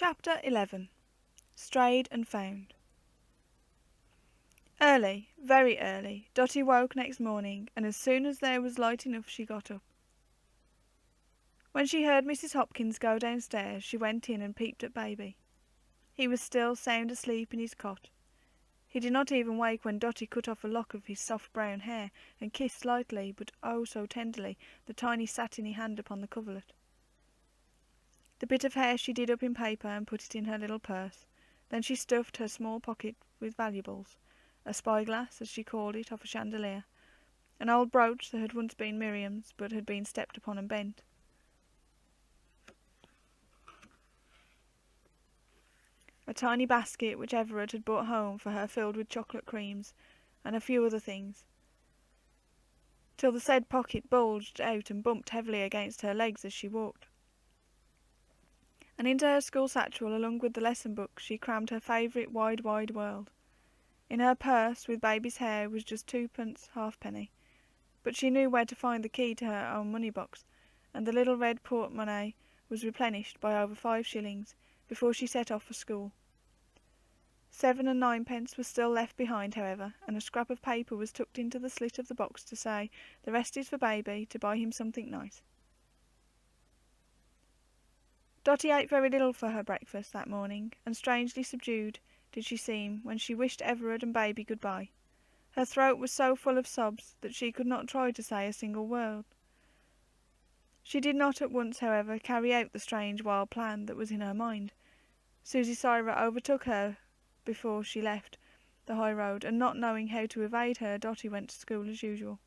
Chapter 11. Strayed and Found. Early, very early, Dotty woke next morning, and as soon as there was light enough she got up. When she heard Mrs. Hopkins go downstairs, she went in and peeped at baby. He was still sound asleep in his cot. He did not even wake when Dotty cut off a lock of his soft brown hair and kissed lightly, but oh so tenderly, the tiny satiny hand upon the coverlet. The bit of hair she did up in paper and put it in her little purse. Then she stuffed her small pocket with valuables, a spyglass, as she called it, off a chandelier, an old brooch that had once been Miriam's, but had been stepped upon and bent, a tiny basket which Everard had brought home for her filled with chocolate creams, and a few other things, till the said pocket bulged out and bumped heavily against her legs as she walked. And into her school satchel, along with the lesson book, she crammed her favourite wide, wide world. In her purse, with baby's hair, was just 2p halfpenny, but she knew where to find the key to her own money box, and the little red portemonnaie was replenished by over 5 shillings before she set off for school. 7 and 9p were still left behind, however, and a scrap of paper was tucked into the slit of the box to say, "The rest is for baby, to buy him something nice." Dotty ate very little for her breakfast that morning, and strangely subdued did she seem when she wished Everard and baby good-bye. Her throat was so full of sobs that she could not try to say a single word. She did not at once, however, carry out the strange wild plan that was in her mind. Susie Syra overtook her before she left the high road, and not knowing how to evade her, Dotty went to school as usual.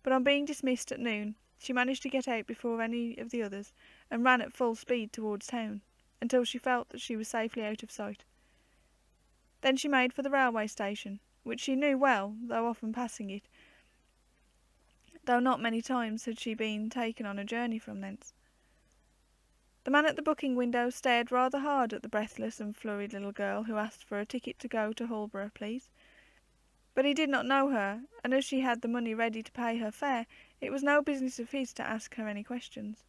But on being dismissed at noon, she managed to get out before any of the others, and ran at full speed towards town, until she felt that she was safely out of sight. Then she made for the railway station, which she knew well, though often passing it, though not many times had she been taken on a journey from thence. The man at the booking window stared rather hard at the breathless and flurried little girl who asked for a ticket to go to Hullborough, please. But he did not know her, and as she had the money ready to pay her fare, it was no business of his to ask her any questions.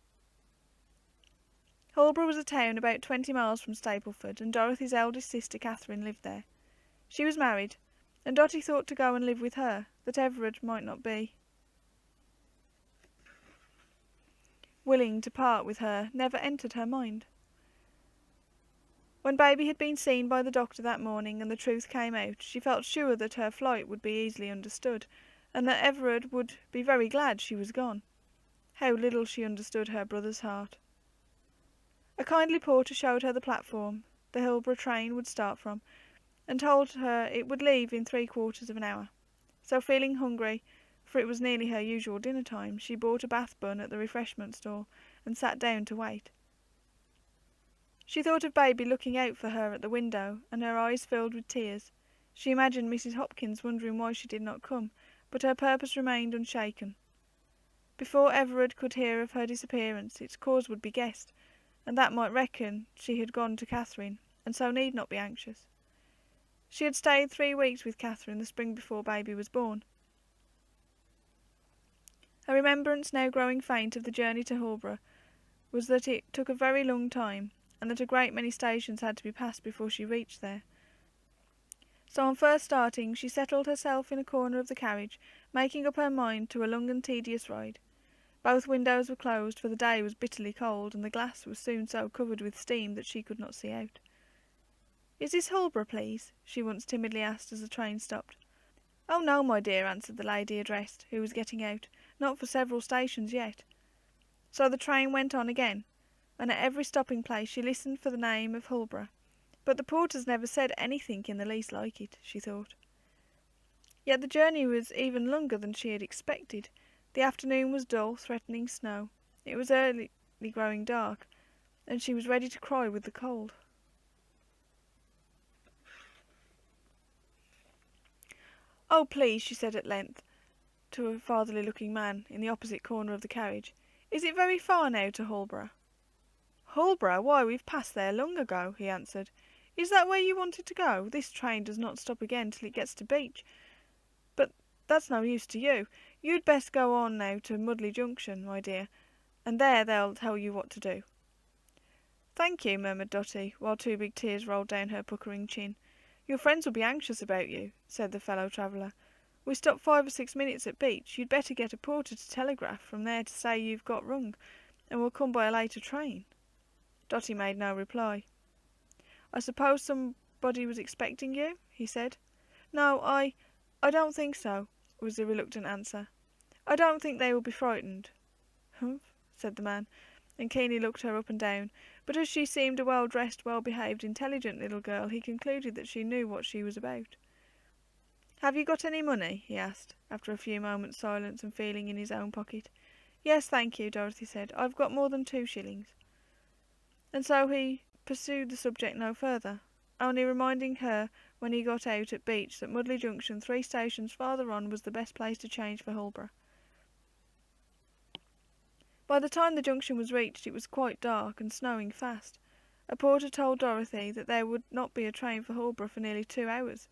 Hullborough was a town about 20 miles from Stapleford, and Dorothy's eldest sister Catherine lived there. She was married, and Dotty thought to go and live with her, that Everard might not be willing to part with her, never entered her mind. When baby had been seen by the doctor that morning and the truth came out, she felt sure that her flight would be easily understood, and that Everard would be very glad she was gone. How little she understood her brother's heart. A kindly porter showed her the platform the Hullborough train would start from, and told her it would leave in 3/4 of an hour. So feeling hungry, for it was nearly her usual dinner time, she bought a bath bun at the refreshment stall and sat down to wait. She thought of baby looking out for her at the window, and her eyes filled with tears. She imagined Mrs. Hopkins wondering why she did not come, but her purpose remained unshaken. Before Everard could hear of her disappearance, its cause would be guessed, and that might reckon she had gone to Catherine, and so need not be anxious. She had stayed 3 weeks with Catherine the spring before baby was born. Her remembrance, now growing faint, of the journey to Hullborough was that it took a very long time, and that a great many stations had to be passed before she reached there. So on first starting, she settled herself in a corner of the carriage, making up her mind to a long and tedious ride. Both windows were closed, for the day was bitterly cold, and the glass was soon so covered with steam that she could not see out. "Is this Hullborough, please?" she once timidly asked as the train stopped. "Oh no, my dear," answered the lady addressed, who was getting out, "not for several stations yet." So the train went on again, and at every stopping place she listened for the name of Hullborough. But the porters never said anything in the least like it, she thought. Yet the journey was even longer than she had expected. The afternoon was dull, threatening snow. It was early growing dark, and she was ready to cry with the cold. "Oh, please," she said at length, to a fatherly-looking man in the opposite corner of the carriage, "is it very far now to Hullborough?" "Hullborough? Why, we've passed there long ago," he answered. "Is that where you wanted to go? This train does not stop again till it gets to Beach. But that's no use to you. You'd best go on now to Mudley Junction, my dear, and there they'll tell you what to do." "Thank you," murmured Dotty, while two big tears rolled down her puckering chin. "Your friends will be anxious about you," said the fellow traveller. "We stopped 5 or 6 minutes at beach. You'd better get a porter to telegraph from there to say you've got rung, and will come by a later train." Dotty made no reply. "I suppose somebody was expecting you?" he said. "No, I don't think so," was the reluctant answer. "I don't think they will be frightened." "Humph," said the man, and keenly looked her up and down, but as she seemed a well-dressed, well-behaved, intelligent little girl, he concluded that she knew what she was about. "Have you got any money?" he asked, after a few moments' silence and feeling in his own pocket. "Yes, thank you," Dorothy said. "I've got more than 2 shillings." And so he pursued the subject no further, only reminding her when he got out at Beach that Mudley Junction 3 stations farther on was the best place to change for Hullborough. By the time the junction was reached it was quite dark and snowing fast. A porter told Dorothy that there would not be a train for Hullborough for nearly 2 hours.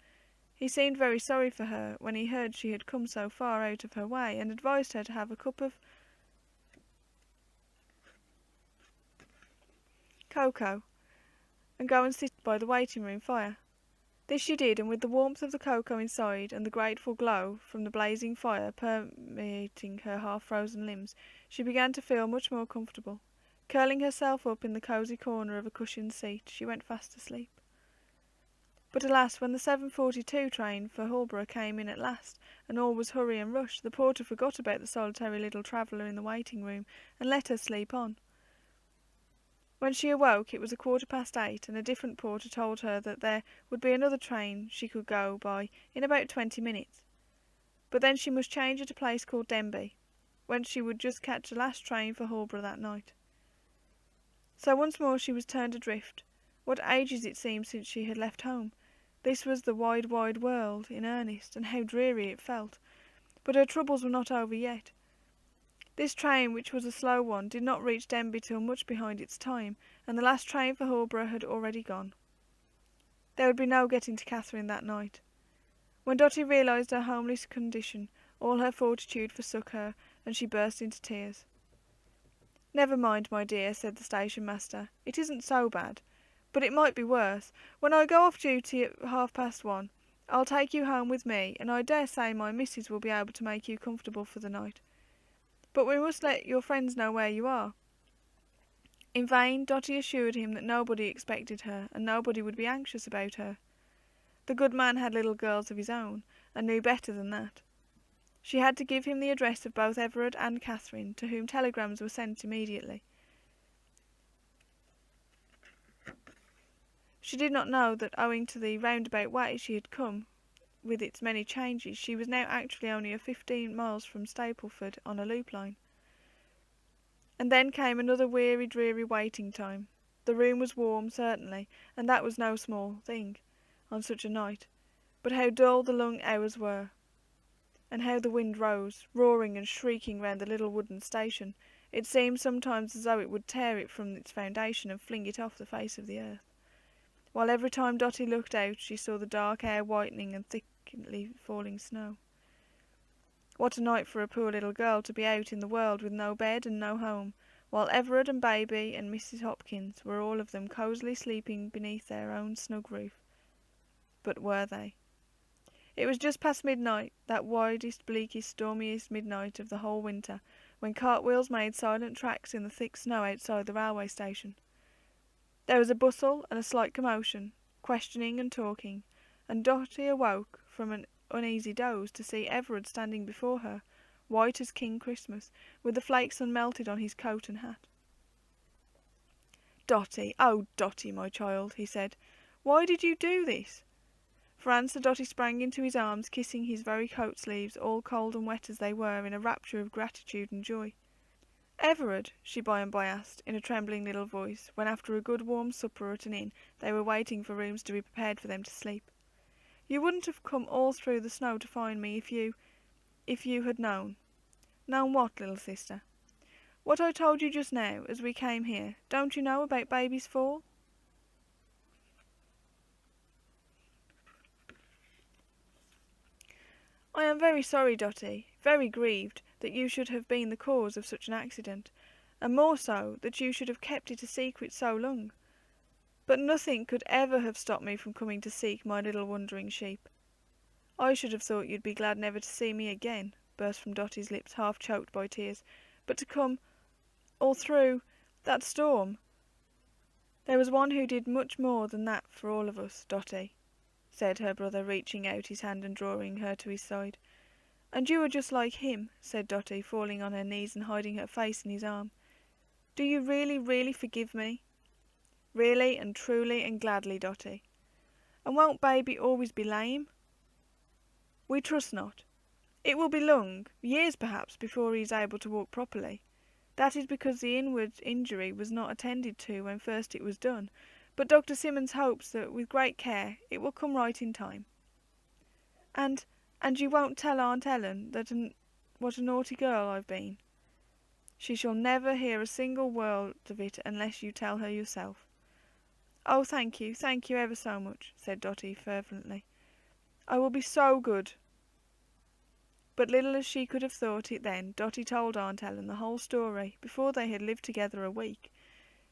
He seemed very sorry for her when he heard she had come so far out of her way, and advised her to have a cup of cocoa and go and sit by the waiting-room fire. This she did, and with the warmth of the cocoa inside and the grateful glow from the blazing fire permeating her half-frozen limbs, she began to feel much more comfortable. Curling herself up in the cosy corner of a cushioned seat, she went fast asleep. But alas, when the 7:42 train for Hullborough came in at last, and all was hurry and rush, the porter forgot about the solitary little traveller in the waiting-room, and let her sleep on. When she awoke it was 8:15, and a different porter told her that there would be another train she could go by in about 20 minutes. But then she must change at a place called Denby, whence she would just catch the last train for Hullborough that night. So once more she was turned adrift. What ages it seemed since she had left home! This was the wide, wide world in earnest, and how dreary it felt. But her troubles were not over yet. This train, which was a slow one, did not reach Denby till much behind its time, and the last train for Hullborough had already gone. There would be no getting to Catherine that night. When Dotty realised her homeless condition, all her fortitude forsook her, and she burst into tears. "Never mind, my dear," said the station master. "It isn't so bad, but it might be worse. When I go off duty at 1:30, I'll take you home with me, and I dare say my missus will be able to make you comfortable for the night. But we must let your friends know where you are." In vain Dotty assured him that nobody expected her, and nobody would be anxious about her. The good man had little girls of his own, and knew better than that. She had to give him the address of both Everard and Catherine, to whom telegrams were sent immediately. She did not know that owing to the roundabout way she had come, with its many changes, she was now actually only 15 miles from Stapleford on a loop line. And then came another weary, dreary waiting time. The room was warm, certainly, and that was no small thing on such a night, but how dull the long hours were, and how the wind rose, roaring and shrieking round the little wooden station. It seemed sometimes as though it would tear it from its foundation and fling it off the face of the earth, while every time Dotty looked out she saw the dark air whitening and thickly falling snow. What a night for a poor little girl to be out in the world with no bed and no home, while Everard and baby and Mrs. Hopkins were all of them cosily sleeping beneath their own snug roof. But were they? It was just past midnight, that widest, bleakest, stormiest midnight of the whole winter, when cartwheels made silent tracks in the thick snow outside the railway station. There was a bustle and a slight commotion, questioning and talking, and Dotty awoke from an uneasy doze to see Everard standing before her, white as King Christmas, with the flakes unmelted on his coat and hat. "Dotty, oh Dotty, my child," he said, "why did you do this?" For answer Dotty sprang into his arms, kissing his very coat sleeves, all cold and wet as they were, in a rapture of gratitude and joy. "Everard," she by and by asked, in a trembling little voice, when after a good warm supper at an inn they were waiting for rooms to be prepared for them to sleep, "you wouldn't have come all through the snow to find me if you had known." "Known what, little sister?" "What I told you just now, as we came here. Don't you know about baby's fall?" "I am very sorry, Dotty, very grieved, that you should have been the cause of such an accident, and more so, that you should have kept it a secret so long. but nothing could ever have stopped me from coming to seek my little wandering sheep. I should have thought you'd be glad never to see me again, burst from Dotty's lips, half choked by tears, but to come all through that storm. There was one who did much more than that for all of us, Dotty, said her brother, reaching out his hand and drawing her to his side. And you are just like him, said Dotty, falling on her knees and hiding her face in his arm. Do you really, really forgive me? Really and truly and gladly, Dotty. And won't baby always be lame? We trust not. It will be long, years perhaps, before he is able to walk properly. That is because the inward injury was not attended to when first it was done, but Dr. Simmons hopes that with great care it will come right in time. And you won't tell Aunt Ellen what a naughty girl I've been? She shall never hear a single word of it unless you tell her yourself. Oh, thank you ever so much, said Dotty fervently. I will be so good. But little as she could have thought it then, Dotty told Aunt Ellen the whole story before they had lived together a week.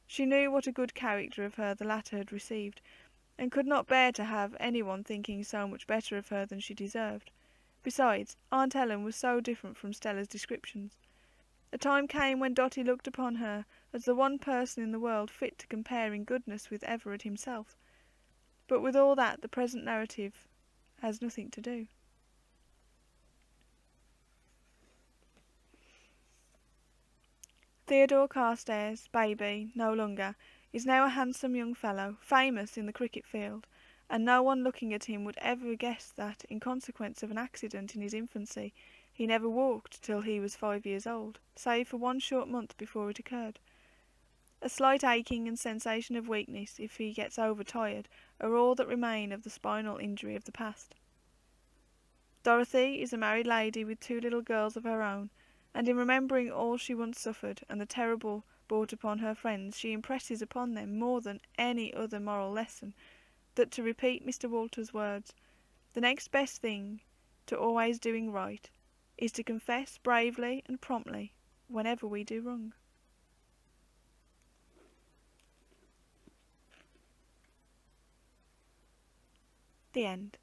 She knew what a good character of her the latter had received, and could not bear to have anyone thinking so much better of her than she deserved. Besides, Aunt Ellen was so different from Stella's descriptions. A time came when Dotty looked upon her as the one person in the world fit to compare in goodness with Everard himself. But with all that the present narrative has nothing to do. Theodore Carstairs, baby, no longer, is now a handsome young fellow, famous in the cricket field, and no one looking at him would ever guess that, in consequence of an accident in his infancy, he never walked till he was 5 years old, save for one short month before it occurred. A slight aching and sensation of weakness, if he gets overtired, are all that remain of the spinal injury of the past. Dorothy is a married lady with 2 little girls of her own, and in remembering all she once suffered and the terrible brought upon her friends, she impresses upon them more than any other moral lesson that, to repeat Mr. Walter's words, the next best thing to always doing right is to confess bravely and promptly whenever we do wrong. The end.